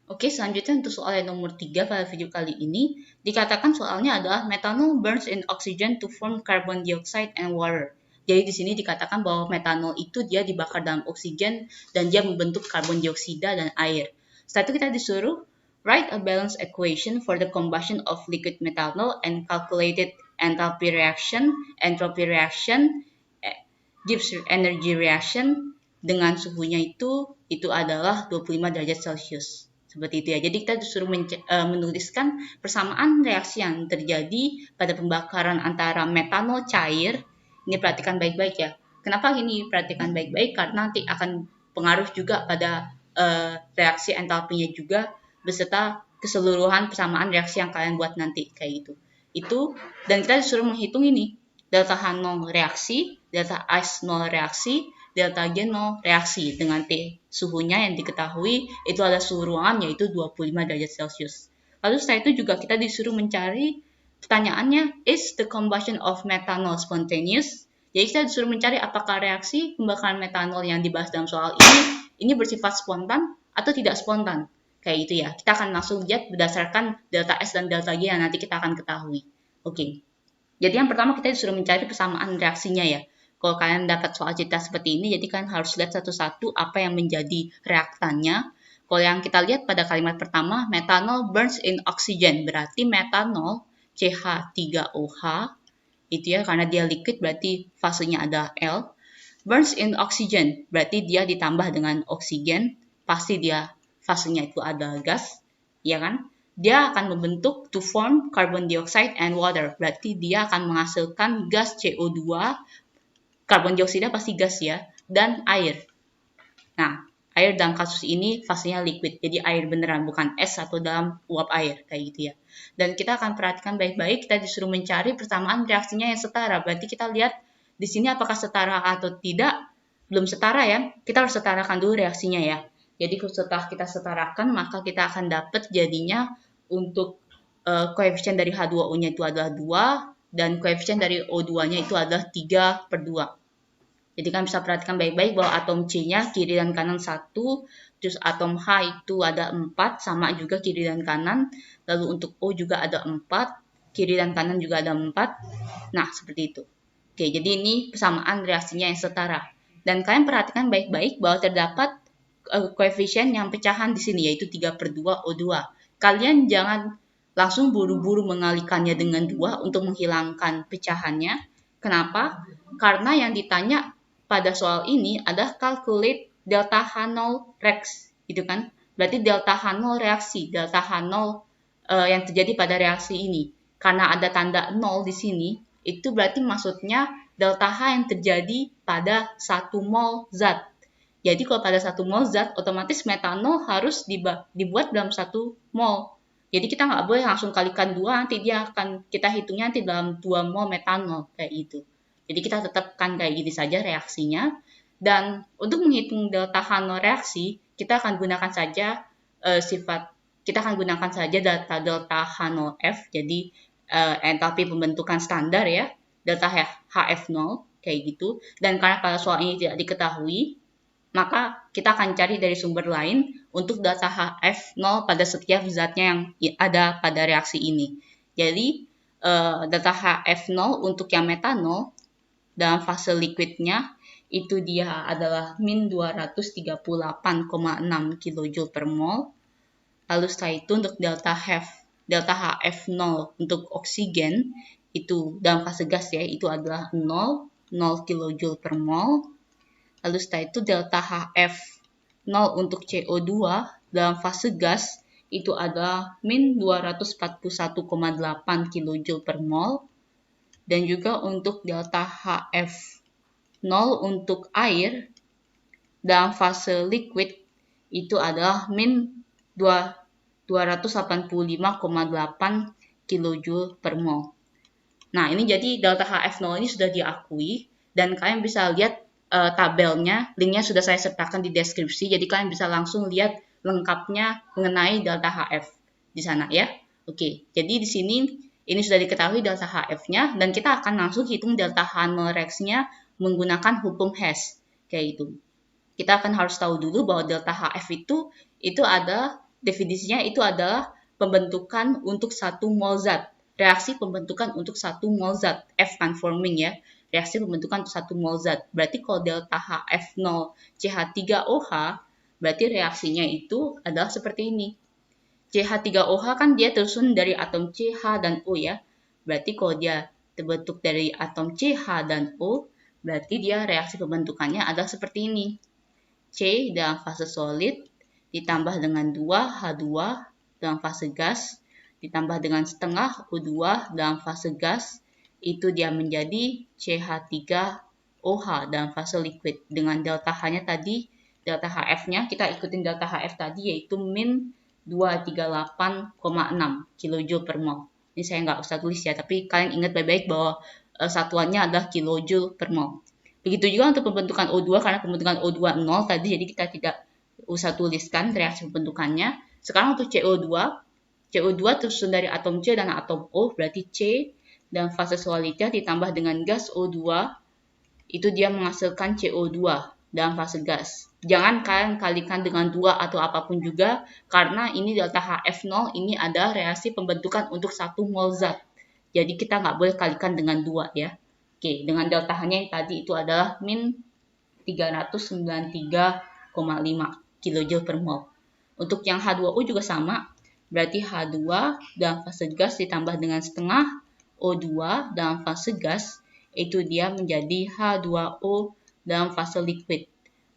Oke, selanjutnya untuk soal yang nomor 3 pada video kali ini, dikatakan soalnya adalah methanol burns in oxygen to form carbon dioxide and water. Jadi di sini dikatakan bahwa metanol itu dia dibakar dalam oksigen dan dia membentuk karbon dioksida dan air. Setelah itu kita disuruh write a balanced equation for the combustion of liquid methanol and calculated enthalpy reaction, entropy reaction, Gibbs energy reaction dengan suhunya itu adalah 25 derajat Celcius. Seperti itu ya. Jadi kita disuruh menuliskan persamaan reaksi yang terjadi pada pembakaran antara metanol cair. Ini perhatikan baik-baik ya. Kenapa ini perhatikan baik-baik? Karena nanti akan pengaruh juga pada reaksi entalpinya juga beserta keseluruhan persamaan reaksi yang kalian buat nanti kayak gitu. Dan kita disuruh menghitung ini delta H0 reaksi, delta H0 reaksi, delta G0 reaksi dengan T suhunya yang diketahui itu adalah suhu ruangan yaitu 25 derajat Celcius. Lalu setelah itu juga kita disuruh mencari pertanyaannya, is the combustion of methanol spontaneous? Jadi kita disuruh mencari apakah reaksi pembakaran metanol yang dibahas dalam soal ini bersifat spontan atau tidak spontan. Kayak gitu ya. Kita akan langsung lihat berdasarkan delta S dan delta G yang nanti kita akan ketahui. Oke. Jadi yang pertama kita disuruh mencari persamaan reaksinya ya. Kalau kalian dapat soal cerita seperti ini, jadi kalian harus lihat satu-satu apa yang menjadi reaktannya. Kalau yang kita lihat pada kalimat pertama, methanol burns in oxygen, berarti metanol CH3OH, itu ya, karena dia liquid berarti fasenya ada L. Burns in oxygen, berarti dia ditambah dengan oksigen, pasti dia fasenya itu ada gas, ya kan? Dia akan membentuk to form carbon dioxide and water, berarti dia akan menghasilkan gas CO2, karbon dioksida pasti gas ya, dan air. Nah, air dalam kasus ini fasenya liquid, jadi air beneran, bukan es atau dalam uap air, kayak gitu ya. Dan kita akan perhatikan baik-baik, kita disuruh mencari persamaan reaksinya yang setara, berarti kita lihat di sini apakah setara atau tidak. Belum setara ya, kita harus setarakan dulu reaksinya ya. Jadi setelah kita setarakan, maka kita akan dapat jadinya untuk koefisien dari H2O-nya itu adalah 2, dan koefisien dari O2-nya itu adalah 3/2. Jadi kalian bisa perhatikan baik-baik bahwa atom C-nya kiri dan kanan 1, terus atom H itu ada 4, sama juga kiri dan kanan. Lalu untuk O juga ada 4, kiri dan kanan juga ada 4. Nah, seperti itu. Oke, jadi ini persamaan reaksinya yang setara. Dan kalian perhatikan baik-baik bahwa terdapat koefisien yang pecahan di sini, yaitu 3/2 O2. Kalian jangan langsung buru-buru mengalikannya dengan 2 untuk menghilangkan pecahannya. Kenapa? Karena yang ditanya pada soal ini adalah calculate delta H0 reaksi, gitu kan? Berarti delta H0 reaksi, delta H0 yang terjadi pada reaksi ini. Karena ada tanda 0 di sini, itu berarti maksudnya delta H yang terjadi pada 1 mol zat. Jadi kalau pada 1 mol zat, otomatis metanol harus dibuat dalam 1 mol. Jadi kita nggak boleh langsung kalikan 2, nanti kita hitungnya nanti dalam 2 mol metanol, kayak gitu. Jadi kita tetapkan kayak gini saja reaksinya. Dan untuk menghitung delta H0 reaksi, kita akan gunakan saja data delta H0F, jadi entalpi pembentukan standar ya, delta HF0, kayak gitu. Dan karena pada soal ini tidak diketahui, maka kita akan cari dari sumber lain untuk delta HF0 pada setiap zatnya yang ada pada reaksi ini. Jadi, delta HF0 untuk yang metanol dalam fase liquidnya itu dia adalah min 238,6 kJ per mol. Lalu setelah itu untuk delta HF0 untuk oksigen itu dalam fase gas ya, itu adalah 0 kJ per mol. Lalu setelah itu delta HF0 untuk CO2 dalam fase gas itu adalah min 241,8 kJ per mol. Dan juga untuk delta HF0 untuk air dalam fase liquid itu adalah min 285,8 kJ per mol. Nah, ini jadi delta HF0 ini sudah diakui dan kalian bisa lihat tabelnya, linknya sudah saya sertakan di deskripsi, jadi kalian bisa langsung lihat lengkapnya mengenai delta HF di sana ya. Oke, jadi di sini ini sudah diketahui delta HF-nya dan kita akan langsung hitung delta H0 reaksinya menggunakan hukum Hess kayak itu. Kita akan harus tahu dulu bahwa delta HF itu ada definisinya itu adalah pembentukan untuk satu mol zat. Reaksi pembentukan untuk satu mol zat. F conforming ya. Reaksi pembentukan untuk satu mol zat. Berarti kalau delta HF0 CH3OH, berarti reaksinya itu adalah seperti ini. CH3OH kan dia tersusun dari atom CH dan O ya. Berarti kalau dia terbentuk dari atom CH dan O, berarti dia reaksi pembentukannya adalah seperti ini. C dalam fase solid ditambah dengan 2H2 dalam fase gas ditambah dengan setengah O2 dalam fase gas, itu dia menjadi CH3OH dalam fase liquid. Dengan delta H-nya tadi, delta HF-nya kita ikutin delta HF tadi yaitu min 238,6 kJ per mol. Ini saya nggak usah tulis ya, tapi kalian ingat baik-baik bahwa satuannya adalah kilojoule per mol. Begitu juga untuk pembentukan O2, karena pembentukan O2 0 tadi, jadi kita tidak usah tuliskan reaksi pembentukannya. Sekarang untuk CO2 tersusun dari atom C dan atom O, berarti C dan fase solidnya ditambah dengan gas O2, itu dia menghasilkan CO2 dalam fase gas. Jangan kalian kalikan dengan 2 atau apapun juga, karena ini delta HF0 ini ada reaksi pembentukan untuk 1 mol zat. Jadi kita nggak boleh kalikan dengan 2 ya. Oke, dengan delta H-nya yang tadi itu adalah min 393,5 kJ per mol. Untuk yang H2O juga sama, berarti H2 dalam fase gas ditambah dengan setengah O2 dalam fase gas, itu dia menjadi H2O dalam fase liquid.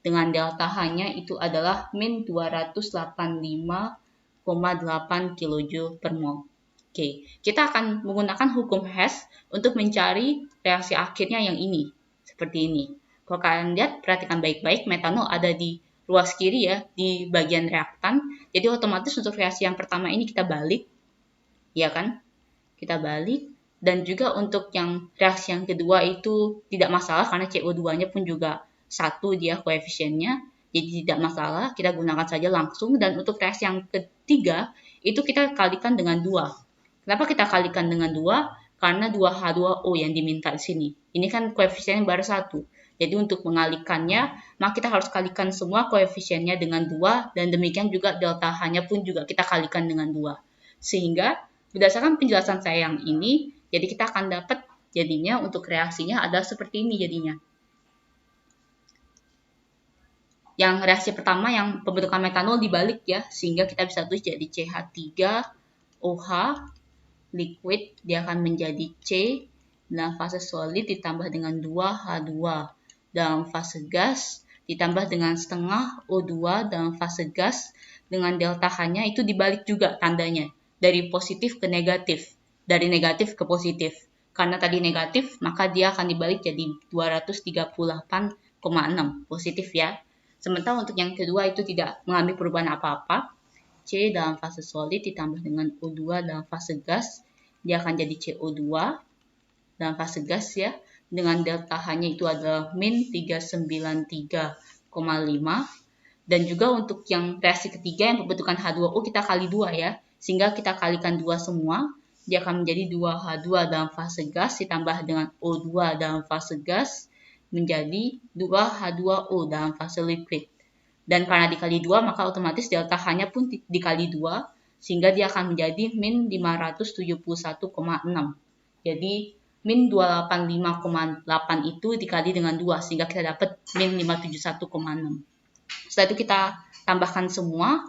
Dengan delta H-nya itu adalah min 285,8 kJ per mol. Oke, kita akan menggunakan hukum Hess untuk mencari reaksi akhirnya yang ini, seperti ini. Kalau kalian lihat, perhatikan baik-baik, metanol ada di ruas kiri ya, di bagian reaktan. Jadi otomatis untuk reaksi yang pertama ini kita balik, ya kan? Kita balik. Dan juga untuk yang reaksi yang kedua itu tidak masalah, karena CO2-nya pun juga 1 dia koefisiennya. Jadi tidak masalah, kita gunakan saja langsung. Dan untuk reaksi yang ketiga, itu kita kalikan dengan 2. Kenapa kita kalikan dengan 2? Karena 2H2O yang diminta di sini. Ini kan koefisiennya baru 1. Jadi untuk mengalikannya, maka kita harus kalikan semua koefisiennya dengan 2, dan demikian juga delta H-nya pun juga kita kalikan dengan 2. Sehingga berdasarkan penjelasan saya yang ini, jadi kita akan dapat jadinya untuk reaksinya adalah seperti ini jadinya. Yang reaksi pertama yang pembentukan metanol dibalik ya, sehingga kita bisa tulis jadi CH3OH liquid, dia akan menjadi C dalam fase solid ditambah dengan 2H2 dalam fase gas ditambah dengan setengah O2 dalam fase gas. Dengan delta H-nya itu dibalik juga tandanya, dari positif ke negatif, dari negatif ke positif. Karena tadi negatif, maka dia akan dibalik jadi 238,6 positif ya. Sementara untuk yang kedua itu tidak mengalami perubahan apa-apa. C dalam fase solid ditambah dengan O2 dalam fase gas, dia akan jadi CO2 dalam fase gas ya. Dengan delta H-nya itu adalah min 393,5. Dan juga untuk yang reaksi ketiga yang pembentukan H2O kita kali 2 ya. Sehingga kita kalikan 2 semua, dia akan menjadi 2H2 dalam fase gas ditambah dengan O2 dalam fase gas, menjadi 2H2O dalam fase liquid. Dan karena dikali 2, maka otomatis delta H-nya pun dikali 2, sehingga dia akan menjadi min 571,6. Jadi min 285,8 itu dikali dengan 2, sehingga kita dapat min 571,6. Setelah itu kita tambahkan semua.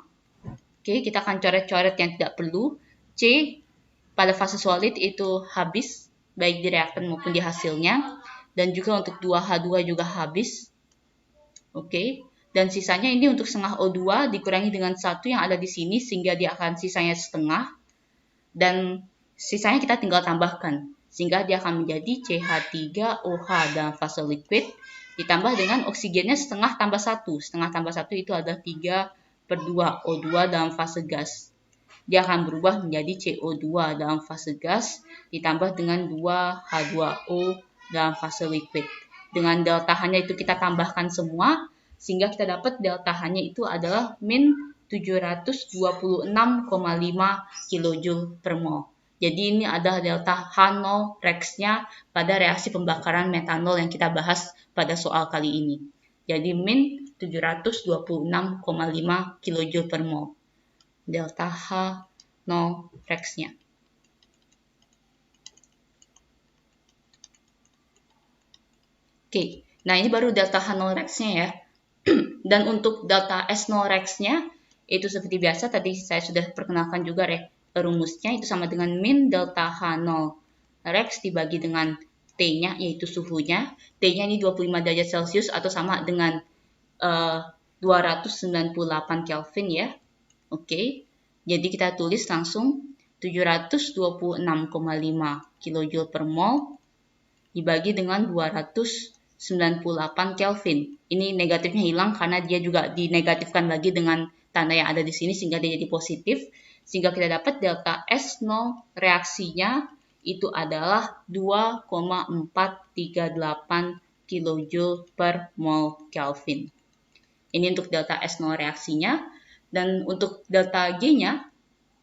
Oke, kita akan coret-coret yang tidak perlu. C pada fase solid itu habis, baik di reaktan maupun di hasilnya. Dan juga untuk 2H2 juga habis. Oke. Dan sisanya ini untuk setengah O2 dikurangi dengan 1 yang ada di sini, sehingga dia akan sisanya setengah. Dan sisanya kita tinggal tambahkan, sehingga dia akan menjadi CH3OH dalam fase liquid, ditambah dengan oksigennya setengah tambah 1. Setengah tambah 1 itu adalah 3/2 O2 dalam fase gas. Dia akan berubah menjadi CO2 dalam fase gas, ditambah dengan 2H2O dalam fase liquid. Dengan delta H-nya itu kita tambahkan semua, sehingga kita dapat delta H-nya itu adalah min 726,5 kJ per mol. Jadi ini adalah delta H0 rex-nya pada reaksi pembakaran metanol yang kita bahas pada soal kali ini. Jadi min 726,5 kJ per mol. delta H0 Rex-nya. Oke, nah ini baru delta H0 Rex-nya ya. Dan untuk delta S0 Rex-nya, itu seperti biasa, tadi saya sudah perkenalkan juga rumusnya, itu sama dengan min delta H0 Rex dibagi dengan T-nya, yaitu suhunya. T-nya ini 25 derajat Celcius atau sama dengan 298 Kelvin ya. Oke, jadi kita tulis langsung 726,5 kJ per mol dibagi dengan 298 Kelvin. Ini negatifnya hilang karena dia juga dinegatifkan lagi dengan tanda yang ada di sini sehingga dia jadi positif. Sehingga kita dapat delta S0 reaksinya itu adalah 2,438 kJ per mol Kelvin. Ini untuk delta S0 reaksinya. Dan untuk delta G-nya,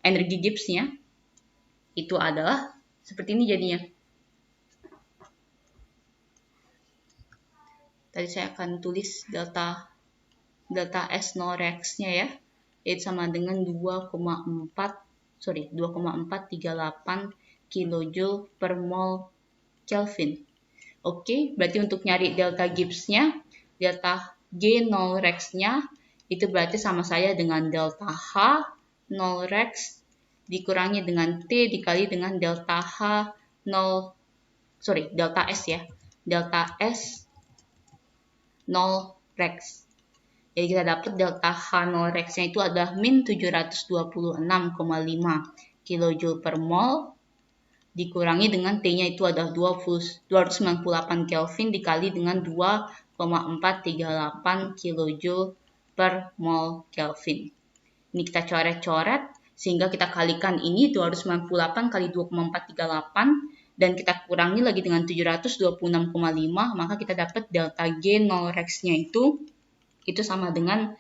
energi Gibbs-nya, itu adalah seperti ini jadinya. Tadi saya akan tulis delta S0 Rex-nya ya, yaitu sama dengan 2,438 kJ per mol Kelvin. Oke, berarti untuk nyari delta Gibbs-nya, delta G0 Rex-nya, itu berarti sama saya dengan delta H0 Rex dikurangi dengan T dikali dengan delta delta S ya, delta S 0 Rex. Jadi kita dapat delta H0 Rex-nya itu adalah min 726,5 kJ per mol dikurangi dengan T-nya itu adalah 298 Kelvin dikali dengan 2,438 kJ per mol Kelvin. Ini kita coret-coret sehingga kita kalikan ini 298 kali 2,438 dan kita kurangi lagi dengan 726,5, maka kita dapat delta G0 Rex-nya itu sama dengan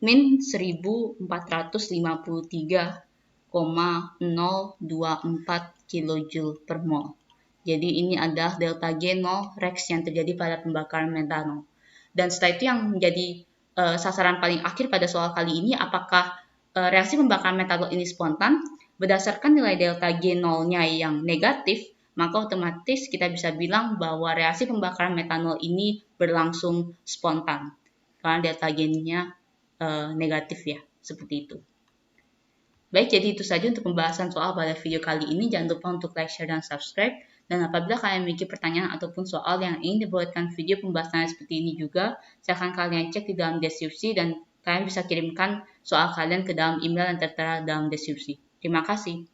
min 1453,024 kJ per mol. Jadi ini adalah delta G0 Rex yang terjadi pada pembakaran metanol. Dan setelah itu yang menjadi sasaran paling akhir pada soal kali ini, apakah reaksi pembakaran metanol ini spontan? Berdasarkan nilai delta G0-nya yang negatif, maka otomatis kita bisa bilang bahwa reaksi pembakaran metanol ini berlangsung spontan. Karena delta G-nya negatif ya, seperti itu. Baik, jadi itu saja untuk pembahasan soal pada video kali ini. Jangan lupa untuk like, share, dan subscribe. Dan apabila kalian memiliki pertanyaan ataupun soal yang ingin dibuatkan video pembahasan seperti ini juga, silahkan kalian cek di dalam deskripsi dan kalian bisa kirimkan soal kalian ke dalam email yang tertera dalam deskripsi. Terima kasih.